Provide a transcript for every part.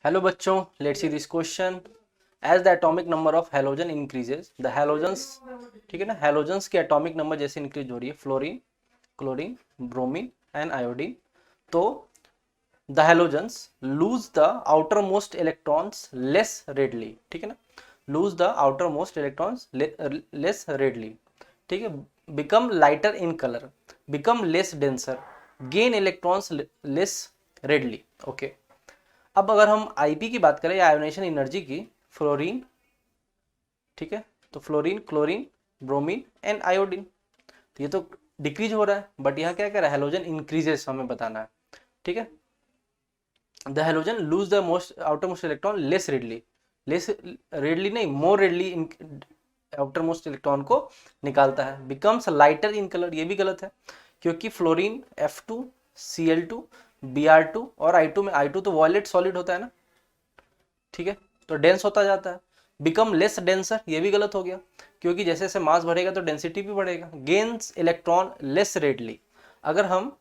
Hello बच्चों, let's see this question. As the atomic number of halogen increases the halogens, ठीक है ना, halogens की एटॉमिक नंबर जैसे इंक्रीज हो रही है, fluorine, chlorine, bromine and iodine, तो the halogens lose the outermost electrons less readily, ठीक है ना, lose the outermost electrons less readily, ठीक है, become lighter in colour, become less denser, gain electrons less readily. Okay, अब अगर हम IP की बात करें या आयोनाइजेशन एनर्जी की, फ्लोरीन, ठीक है, तो fluorine, chlorine, bromine and iodine, तो ये तो डिक्रीज हो रहा है, बट यहाँ क्या कह रहा है, हेलोजन इंक्रीजेस हमें बताना है, ठीक है। The halogen lose the most outermost electron less readily, less readily नहीं, more readily outermost electron को निकालता है, बिकम्स लाइटर इन कलर, ये भी गलत है, क्योंकि फ्लोरीन F2 Cl2 Br2 और I2 में, I2 तो वॉयलेट सॉलिड होता है ना, ठीक है, तो डेंस होता जाता है। बिकम लेस डेंसर, ये भी गलत हो गया, क्योंकि जैसे जैसे मास बढ़ेगा तो डेंसिटी भी बढ़ेगा। गेन्स इलेक्ट्रॉन लेस रेडली, अगर हम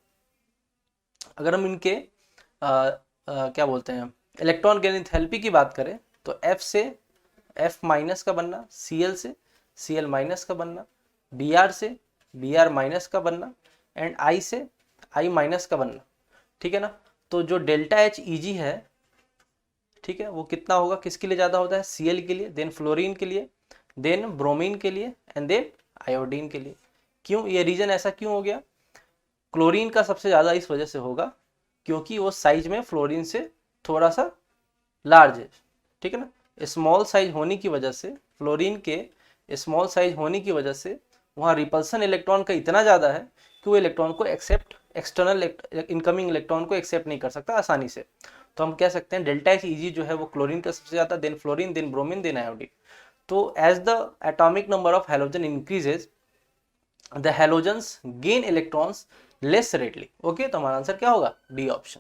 इनके क्या बोलते हैं, इलेक्ट्रॉन गेन एंथैल्पी की बात करें, तो F से F माइनस का बनना, Cl से Cl माइनस का बनना, Br से Br माइनस का बनना एंड I से I माइनस का बनना, ठीक है ना। तो जो डेल्टा H Eg है, ठीक है, वो कितना होगा, किसके लिए ज़्यादा होता है, Cl के लिए, देन फ्लोरीन के लिए, देन ब्रोमीन के लिए एंड देन आयोडीन के लिए। क्यों, ये रीजन ऐसा क्यों हो गया, क्लोरीन का सबसे ज़्यादा इस वजह से होगा क्योंकि वो साइज में फ्लोरीन से थोड़ा सा लार्ज है, ठीक है ना। स्मॉल साइज होने की वजह से, फ्लोरीन के स्मॉल साइज होने की वजह से वहाँ रिपल्सन इलेक्ट्रॉन का इतना ज़्यादा है कि वो इलेक्ट्रॉन को एक्सेप्ट, एक्सटर्नल इनकमिंग इलेक्ट्रॉन को एक्सेप्ट नहीं कर सकता आसानी से। तो हम कह सकते हैं डेल्टा एच ईजी जो है वो क्लोरीन का सबसे ज़्यादा, then fluorine, then bromine, then iodine. तो as the atomic number of halogen increases the halogens gain electrons less readily. Okay, तो हमारा आंसर क्या होगा, डी ऑप्शन।